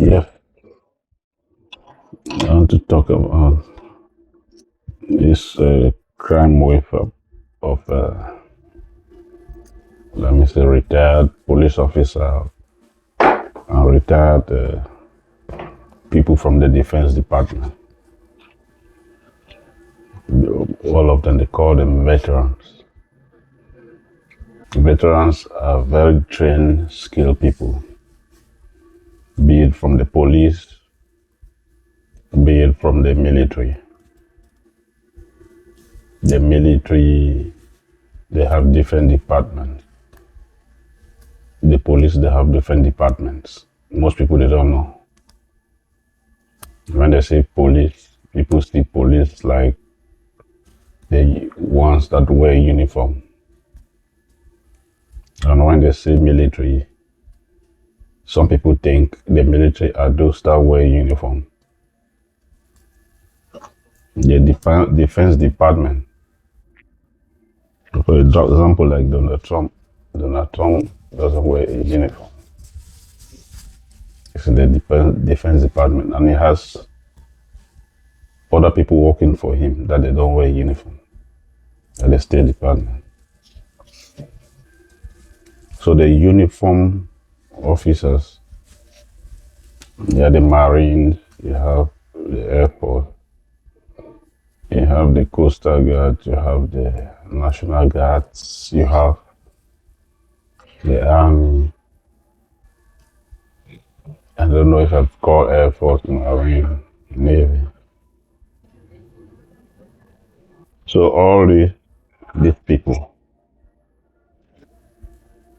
Yeah, I want to talk about this crime wave of let me say, retired police officer and retired people from the defense department. All of them, they call them veterans. Veterans are very trained, skilled people, be it from the police, be it from the military. The military, they have different departments. The police, they have different departments. Most people, they don't know. When they say police, people see police like the ones that wear uniform. And when they say military, some people think the military are those that wear uniform. The defense department, for example, like Donald Trump doesn't wear a uniform. It's in the defense department, and he has other people working for him that they don't wear uniform at the State Department. So the uniform officers, you have the Marines, you have the Air Force, you have the Coastal Guard, you have the National Guards, you have the Army. I don't know if I've called Air Force, Marine, Navy. So all these people,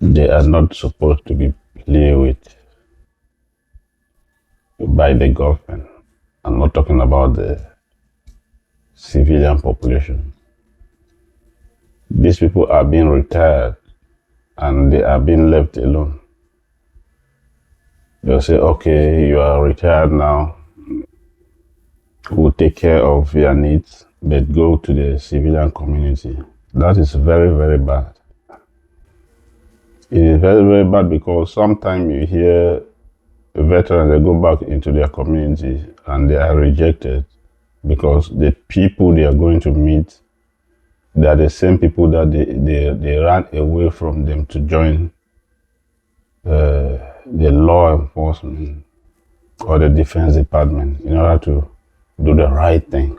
they are not supposed to be played with by the government. I'm not talking about the civilian population. These people are being retired and they are being left alone. They'll say, okay, you are retired now. We'll take care of your needs, but go to the civilian community. That is very, very bad. It is very, very bad because sometimes you hear veterans, they go back into their community and they are rejected because the people they are going to meet, they are the same people that they ran away from them to join the law enforcement or the defense department in order to do the right thing.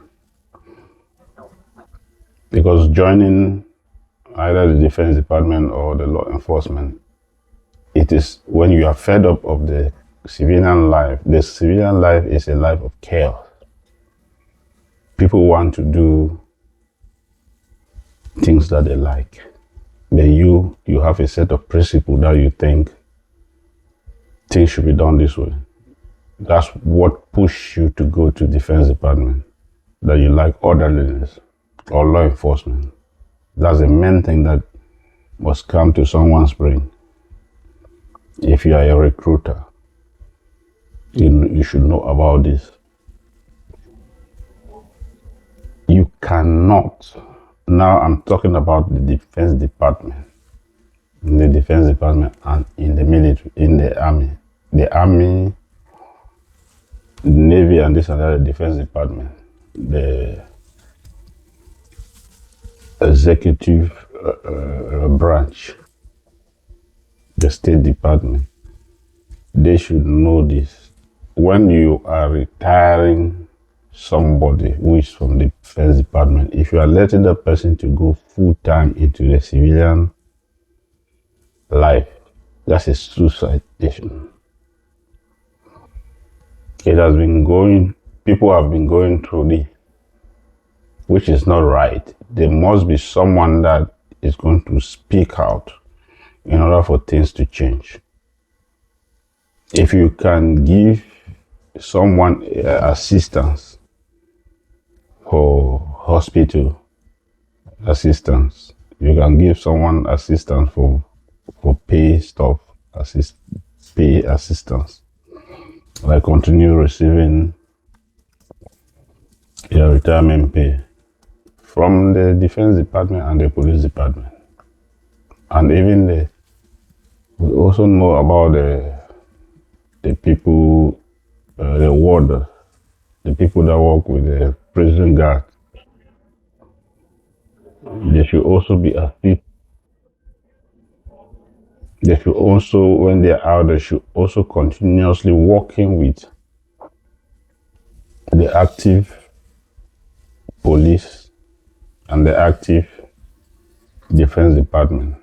Because joining either the defense department or the law enforcement, it is when you are fed up of the civilian life. The civilian life is a life of chaos. People want to do things that they like. But you have a set of principles that you think things should be done this way. That's what pushes you to go to defense department, that you like orderliness or law enforcement. That's the main thing that must come to someone's brain. If you are a recruiter, you should know about this. You cannot, now I'm talking about the defense department, in the defense department and in the military, in the army. The army, the navy, and this and that, the defense department, the executive branch, the State Department, they should know this. When you are retiring somebody who is from the defense department, if you are letting that person to go full time into the civilian life, that's a suicide mission. It has been going, people have been going through this, which is not right. There must be someone that is going to speak out in order for things to change. If you can give someone assistance for hospital assistance, you can give someone assistance for pay stuff, pay assistance, like continue receiving your retirement pay from the defense department and the police department. And even we also know about the people the warders, the people that work with the prison guard, they should also be equipped. They should also, when they're out, they should also continuously working with the active police and the active defense department,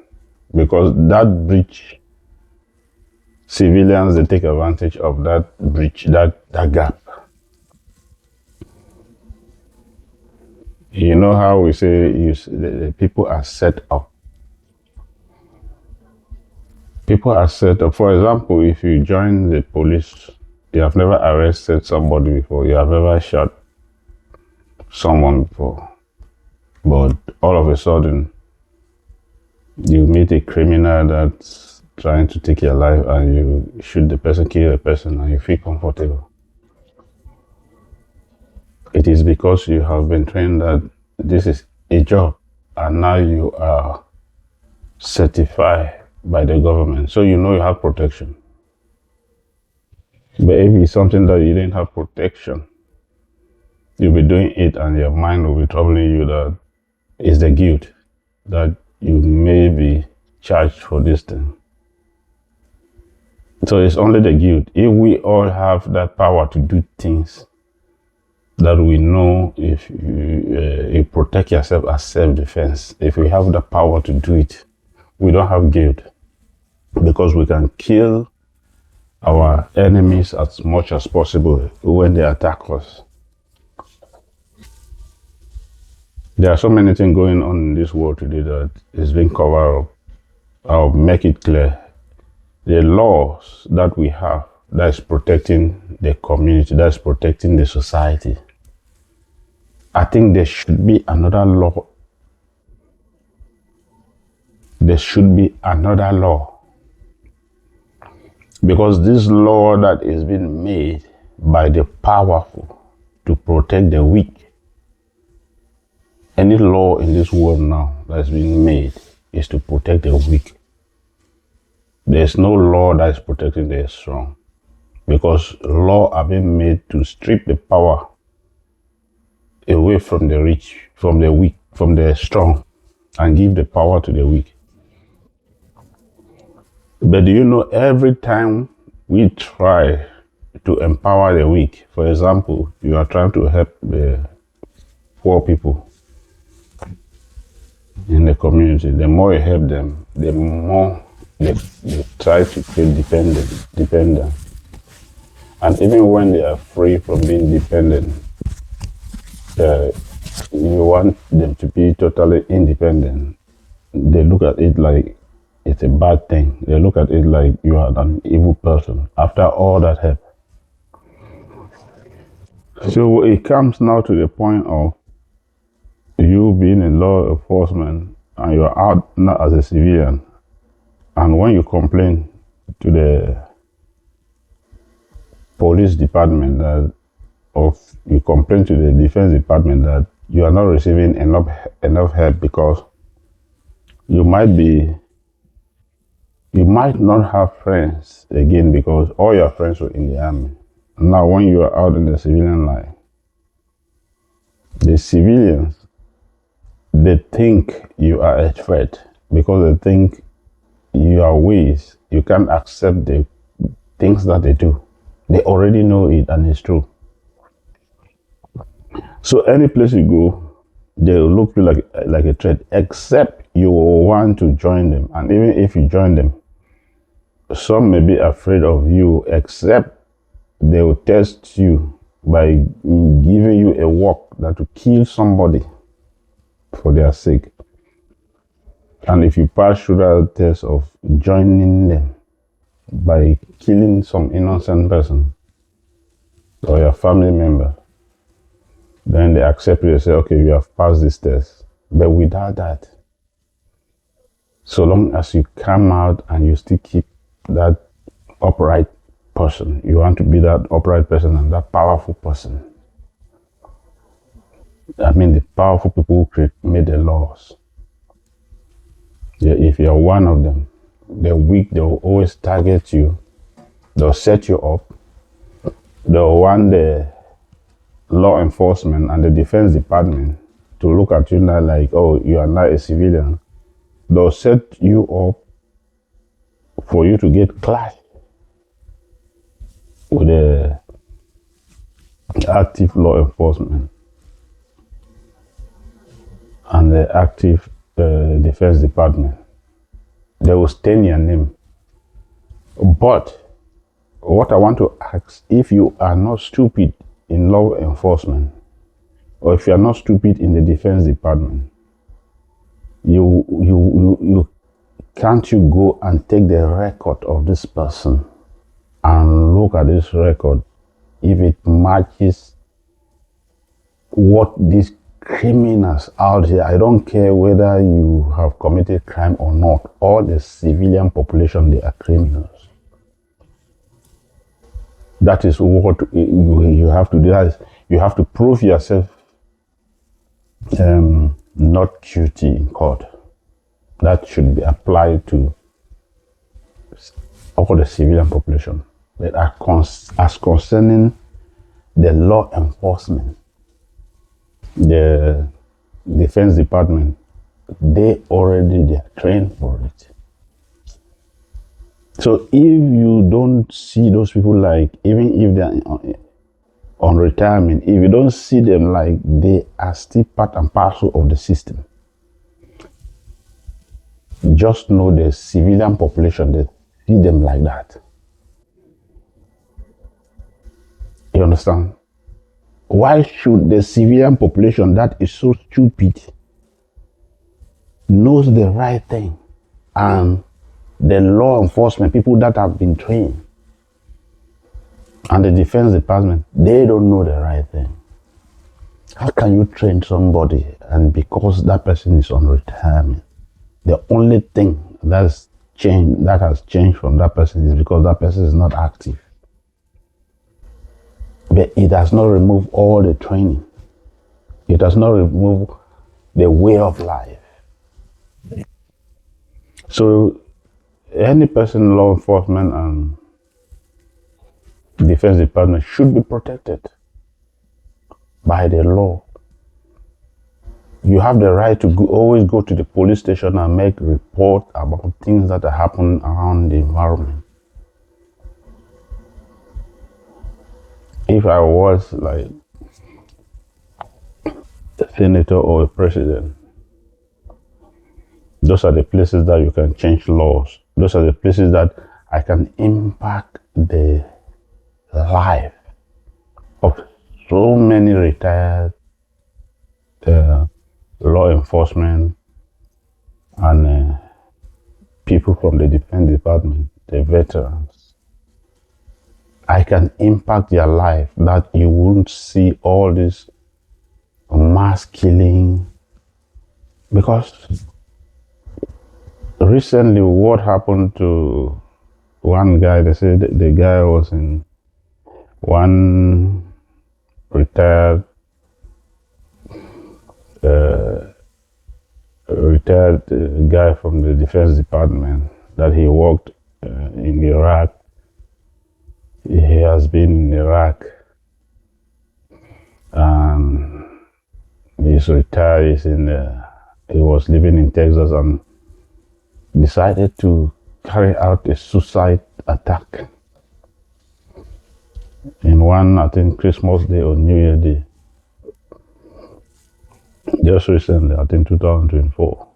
because that breach, civilians they take advantage of that breach, that gap. You know how we say the people are set up. People are set up. For example, if you join the police, you have never arrested somebody before, you have never shot someone before, but all of a sudden you meet a criminal that's trying to take your life and you shoot the person, kill the person, and you feel comfortable. It is because you have been trained that this is a job and now you are certified by the government, so you know you have protection. But if it's something that you didn't have protection, you'll be doing it and your mind will be troubling you that it's the guilt that you may be charged for this thing. So it's only the guilt. If we all have that power to do things that we know, if you protect yourself as self-defense, if we have the power to do it, we don't have guilt, because we can kill our enemies as much as possible when they attack us. There are so many things going on in this world today that is being covered up. I'll make it clear. The laws that we have that is protecting the community, that is protecting the society, I think there should be another law. There should be another law. Because this law that is being made by the powerful to protect the weak, any law in this world now that's being made is to protect the weak. There's no law that is protecting the strong, because law are being made to strip the power away from the rich, from the weak, from the strong, and give the power to the weak. But do you know, every time we try to empower the weak, for example, you are trying to help the poor people in the community, the more you help them, the more they try to feel dependent. And even when they are free from being dependent, you want them to be totally independent. They look at it like it's a bad thing. They look at it like you are an evil person after all that help. So it comes now to the point of you being a law enforcement and you're out not as a civilian. And when you complain to the police department that, or you complain to the defense department that you are not receiving enough help because you might not have friends again, because all your friends were in the army. Now when you are out in the civilian life, the civilians, they think you are a threat because they think your ways, you can't accept the things that they do. They already know it and it's true. So any place you go, they will look you like a threat, except you will want to join them. And even if you join them, some may be afraid of you, except they will test you by giving you a work that will kill somebody for their sake. And if you pass through that test of joining them by killing some innocent person or your family member, then they accept you and say, okay, you have passed this test. But without that, so long as you come out and you still keep that upright person, you want to be that upright person and that powerful person. I mean, the powerful people who made the laws. Yeah, if you're one of them, the weak, they will always target you. They'll set you up they'll want the law enforcement and the defense department to look at you now like, oh, you are not a civilian. They'll set you up for you to get clashed with the active law enforcement and the active defense department. They will stain your name. But what I want to ask, if you are not stupid in law enforcement, or if you are not stupid in the defense department, you can't you go and take the record of this person and look at this record if it matches what these criminals out here, I don't care whether you have committed crime or not, all the civilian population, they are criminals. That is what you have to do. You have to prove yourself not guilty in court. That should be applied to all the civilian population. But as concerning the law enforcement, the defense department, they are trained for it. So if you don't see those people like, even if they're on retirement, if you don't see them like they are still part and parcel of the system, just know the civilian population, they see them like that. You understand? Why should the civilian population that is so stupid knows the right thing, and the law enforcement people that have been trained and the defense department, they don't know the right thing? How can you train somebody and because that person is on retirement, the only thing that has changed from that person is because that person is not active? But it does not remove all the training. It does not remove the way of life. So any person in law enforcement and defense department should be protected by the law. You have the right to always go to the police station and make report about things that are happening around the environment. If I was like a senator or a president, those are the places that you can change laws. Those are the places that I can impact the life of so many retired law enforcement and people from the defense department, the veterans. I can impact their life that you won't see all this mass killing. Because recently what happened to one guy, they said the guy was in one retired guy from the defense department that he worked in Iraq. He has been in Iraq and he's retired. He was living in Texas and decided to carry out a suicide attack in one, I think, Christmas Day or New Year Day. Just recently, I think 2024.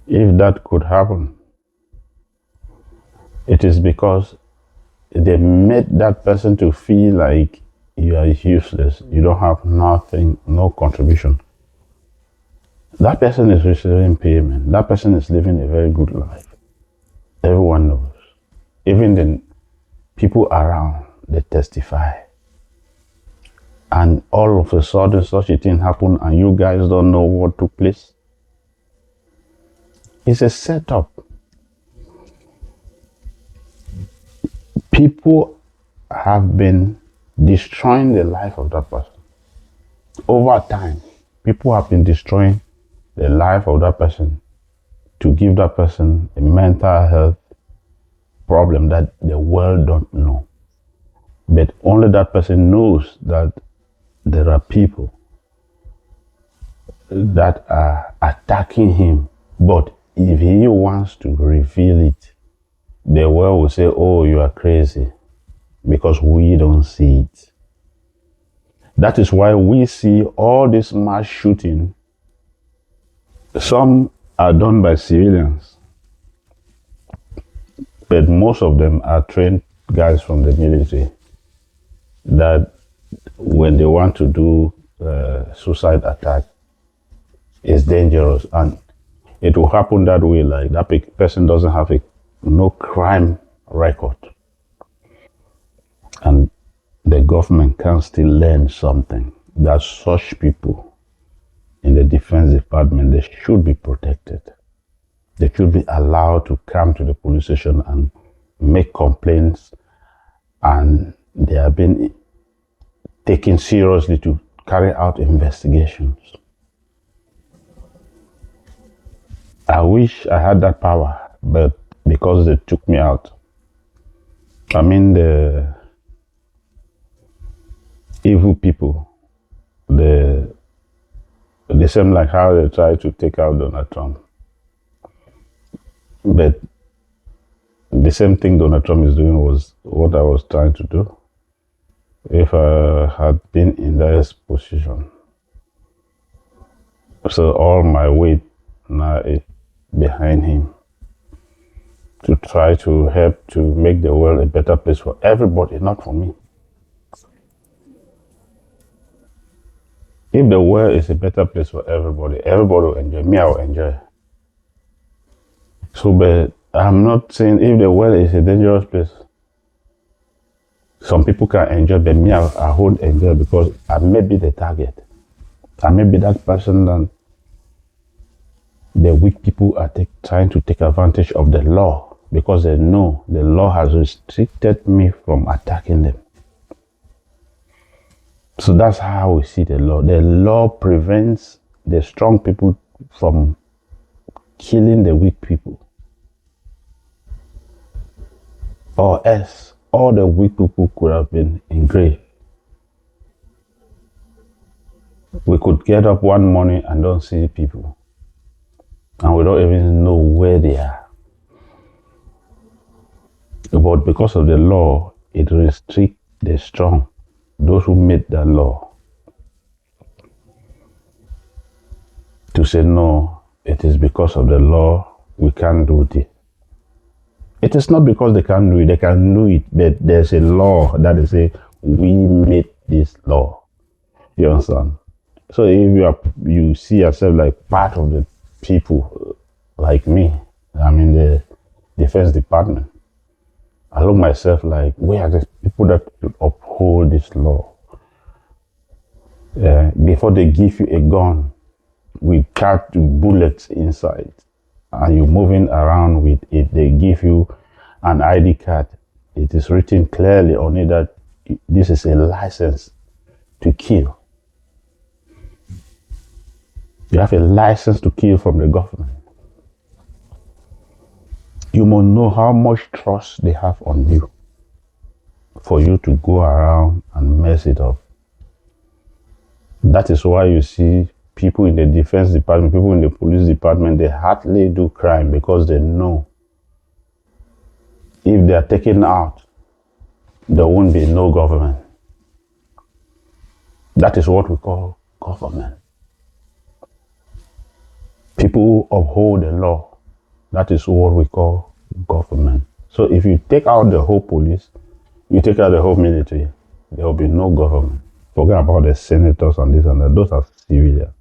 If that could happen, it is because they made that person to feel like you are useless, you don't have nothing, no contribution. That person is receiving payment. That person is living a very good life. Everyone knows. Even the people around, they testify. And all of a sudden, such a thing happened and you guys don't know what took place. It's a setup. People have been destroying the life of that person. Over time, people have been destroying the life of that person to give that person a mental health problem that the world don't know. But only that person knows that there are people that are attacking him. But if he wants to reveal it, the world will say, oh, you are crazy, because we don't see it. That is why we see all this mass shooting. Some are done by civilians, but most of them are trained guys from the military that when they want to do suicide attack, it's dangerous, and it will happen that way. Like that person doesn't have no crime record, and the government can still learn something that such people in the defense department, they should be protected. They should be allowed to come to the police station and make complaints, and they are being taken seriously to carry out investigations. I wish I had that power, but because they took me out. I mean, the evil people, the same like how they tried to take out Donald Trump. But the same thing Donald Trump is doing was what I was trying to do if I had been in that position. So all my weight now is behind him to try to help to make the world a better place for everybody, not for me. If the world is a better place for everybody, everybody will enjoy. Me, I will enjoy. So, but I'm not saying if the world is a dangerous place, some people can enjoy, but me, I won't enjoy because I may be the target. I may be that person that the weak people are trying to take advantage of the law because they know the law has restricted me from attacking them. So that's how we see the law. The law prevents the strong people from killing the weak people. Or else, all the weak people could have been in grave. We could get up one morning and don't see people. And we don't even know where they are. But because of the law, it restricts the strong, those who made that law, to say no, it is because of the law we can't do this. It is not because they can't do it, they can do it, but there's a law that is say we made this law. You understand? So if you see yourself like part of the people like me, I'm in the defense department. I look myself like, we are the people that should uphold this law. Before they give you a gun with bullets inside, and you're moving around with it, they give you an ID card. It is written clearly on it that this is a license to kill. You have a license to kill from the government. You must know how much trust they have on you for you to go around and mess it up. That is why you see people in the defense department, people in the police department, they hardly do crime because they know if they are taken out, there won't be no government. That is what we call government. People who uphold the law, that is what we call government. So if you take out the whole police, you take out the whole military, there will be no government. Forget about the senators and this and that. Those are civilians.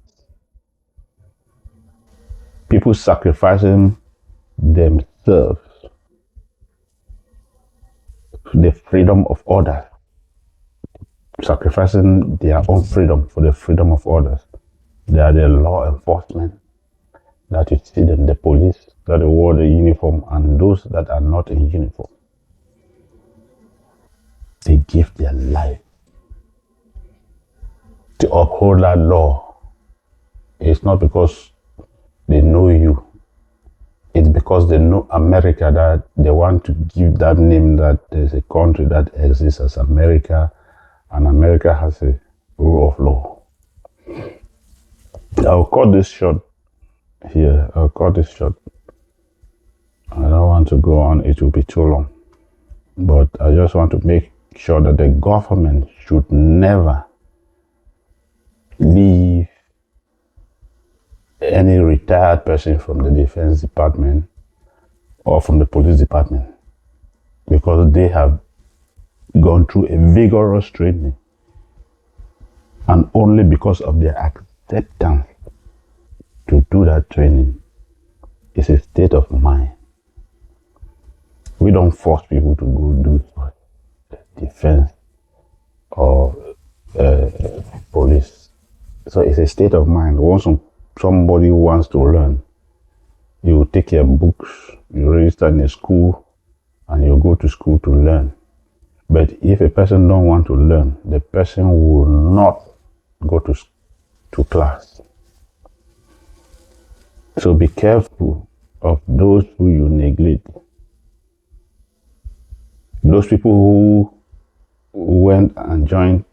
People sacrificing themselves, the freedom of others, sacrificing their own freedom for the freedom of others. They are the law enforcement that you see them, the police that wear the uniform, and those that are not in uniform. They give their life to uphold that law. It's not because they know you. It's because they know America that they want to give that name that there's a country that exists as America, and America has a rule of law. I'll cut this short here. I'll cut this short. I don't want to go on, it will be too long. But I just want to make sure that the government should never leave any retired person from the Defense Department or from the Police Department, because they have gone through a vigorous training, and only because of their acceptance to do that training is a state of mind. We don't force people to go do defense or police. So it's a state of mind. Once somebody wants to learn, you take your books, you register in a school, and you go to school to learn. But if a person don't want to learn, the person will not go to class. So be careful of those who you neglect. Those people who went and joined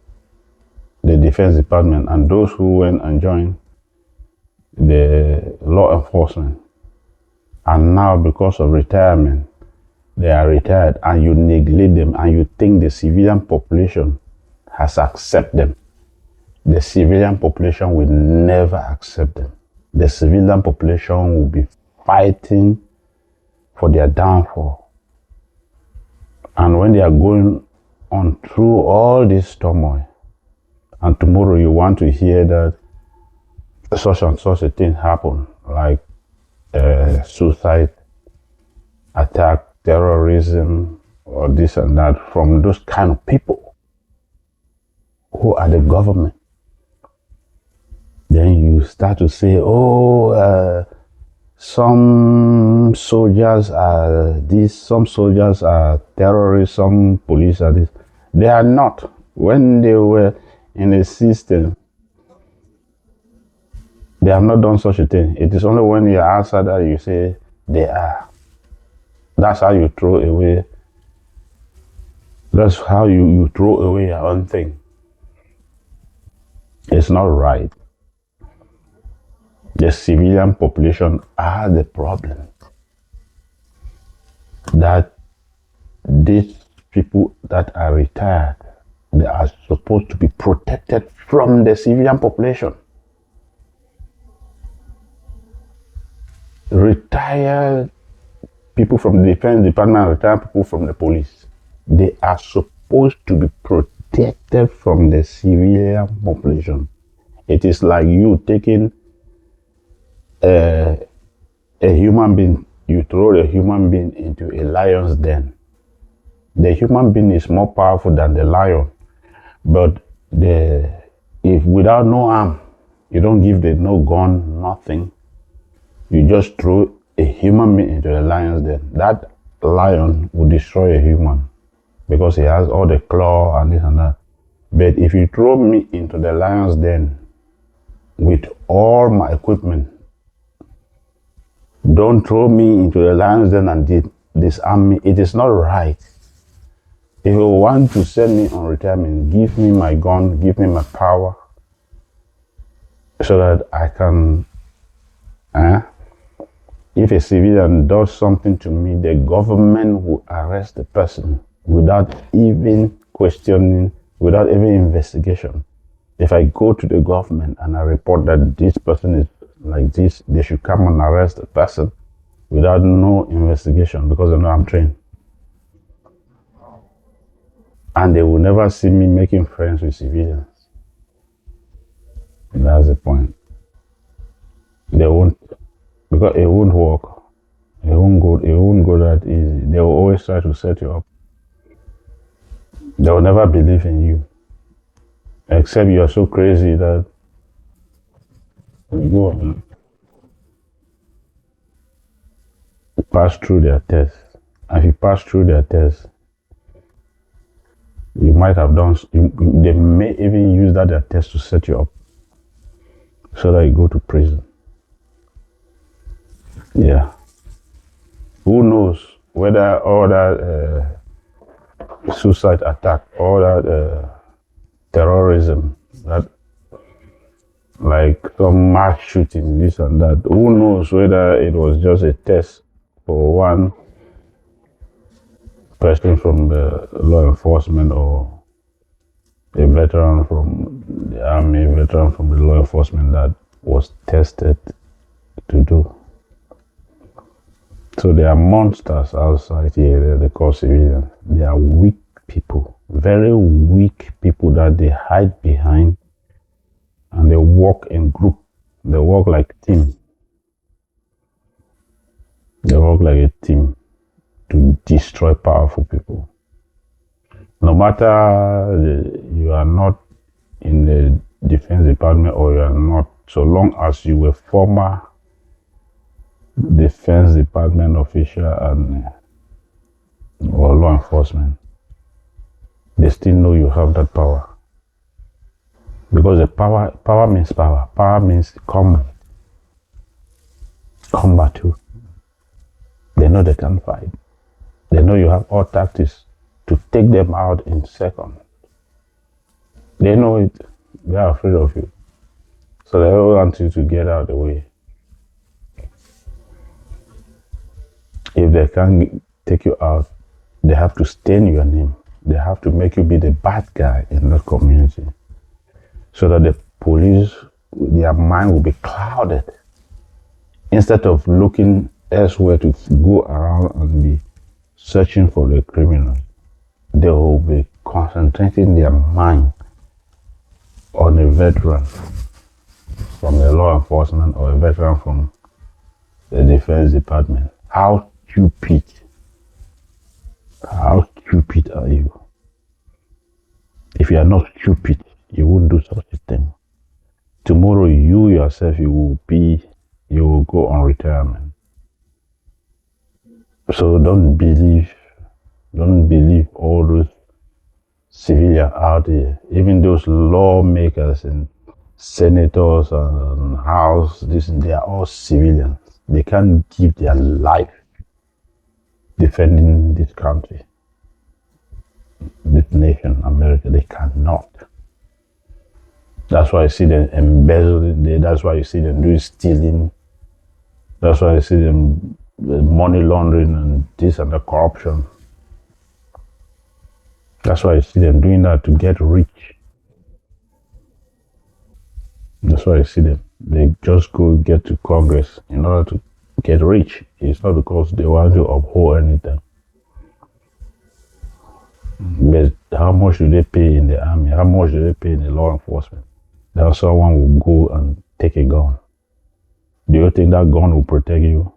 the Defense Department and those who went and joined the law enforcement, and now because of retirement, they are retired, and you neglect them, and you think the civilian population has accepted them. The civilian population will never accept them. The civilian population will be fighting for their downfall. And when they are going on through all this turmoil, and tomorrow you want to hear that such and such a thing happened, like suicide, attack, terrorism, or this and that, from those kind of people who are the government, then you start to say, some soldiers are this, some soldiers are terrorists, some police are this. They are not. When they were in the system, they have not done such a thing. It is only when you answer that you say they are. That's how you throw away. That's how you throw away your own thing. It's not right. The civilian population are the problem. That these people that are retired, they are supposed to be protected from the civilian population. Retired people from the Defense Department, retired people from the police, they are supposed to be protected from the civilian population. It is like you taking a human being, you throw the human being into a lion's den. The human being is more powerful than the lion, but if without no arm, you don't give them no gun, nothing, you just throw a human being into the lion's den. That lion will destroy a human because he has all the claw and this and that. But if you throw me into the lion's den with all my equipment, don't throw me into the lion's den and disarm me. It is not right. If you want to send me on retirement, give me my gun, give me my power, so that I can, if a civilian does something to me, the government will arrest the person without even questioning, without even investigation. If I go to the government and I report that this person is like this, they should come and arrest the person without no investigation, because they know I'm trained. And they will never see me making friends with civilians. That's the point. They won't, because it won't work. It won't go that easy. They will always try to set you up. They will never believe in you. Except you are so crazy that you go and pass through their test. And if you pass through their test, you might have done, they may even use that their test to set you up so that you go to prison. Yeah. Who knows whether all that suicide attack, all that terrorism, that like some mass shooting, this and that. Who knows whether it was just a test for one person from the law enforcement or a veteran from the army, a veteran from the law enforcement that was tested to do. So there are monsters outside here, they call civilians. They are weak people, very weak people that they hide behind and they work in group. They work like team. They work like a team to destroy powerful people. No matter you are not in the defense department or you are not, so long as you were former defense department official and or law enforcement, they still know you have that power. Because the power means power. Power means combat. Combat too. They know they can fight. They know you have all tactics to take them out in seconds. They know it. They are afraid of you. So they want you to get out of the way. If they can't take you out, they have to stain your name. They have to make you be the bad guy in that community. So that the police, their mind will be clouded. Instead of looking elsewhere to go around and be searching for the criminals, they will be concentrating their mind on a veteran from the law enforcement or a veteran from the defense department. How stupid are you? If you are not stupid, you won't do such a thing. Tomorrow you yourself, you will go on retirement. So don't believe all those civilians out there, even those lawmakers and senators and house, they are all civilians. They can't give their life defending this country, this nation, America. They cannot. That's why you see them embezzling. That's why you see them doing stealing. That's why you see them money laundering and this and the corruption. That's why you see them doing that to get rich. That's why you see them. They just go get to Congress in order to get rich. It's not because they want to uphold anything. But how much do they pay in the army? How much do they pay in the law enforcement? That someone will go and take a gun. Do you think that gun will protect you?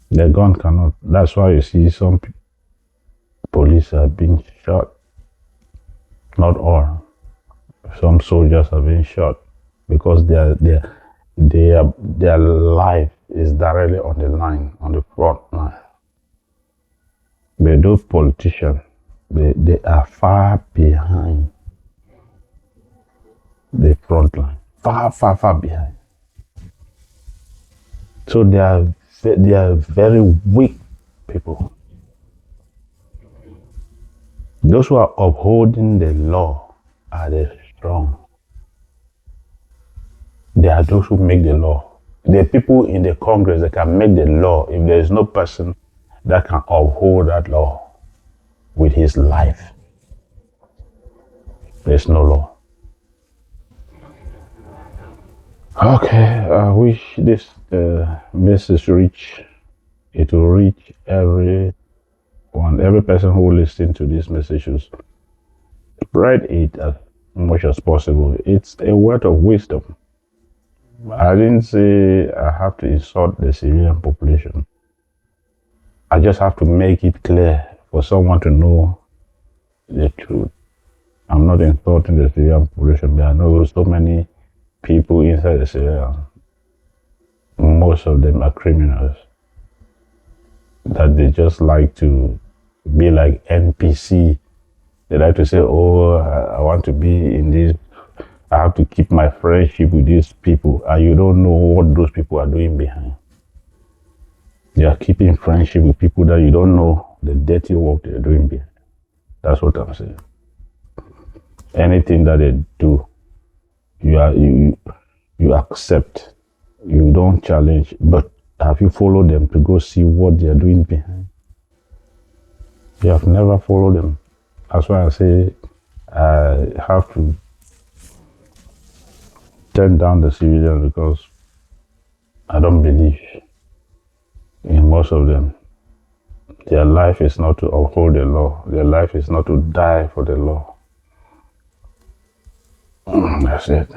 The gun cannot. That's why you see some police are being shot. Not all. Some soldiers are being shot because their life is directly on the line, on the front line. But those politicians, they are far behind the front line. Far behind. So they are very weak people. Those who are upholding the law are the strong. They are those who make the law. The people in the Congress that can make the law. If there is no person that can uphold that law with his life, there's no law. Okay, I wish this message it will reach every person who listens to this message. Spread it as much as possible. It's a word of wisdom. I didn't say I have to insult the civilian population. I just have to make it clear for someone to know the truth. I'm not insulting the civilian population, but I know so many people inside the civilian. Most of them are criminals. That they just like to be like NPC. They like to say, oh, I want to be in this. I have to keep my friendship with these people. And you don't know what those people are doing behind. They are keeping friendship with people that you don't know the dirty work they're doing behind. That's what I'm saying. Anything that they do, you accept. You don't challenge. But have you followed them to go see what they are doing behind? You have never followed them. That's why I say I have to turn down the civilians because I don't believe in most of them. Their life is not to uphold the law. Their life is not to die for the law. That's it.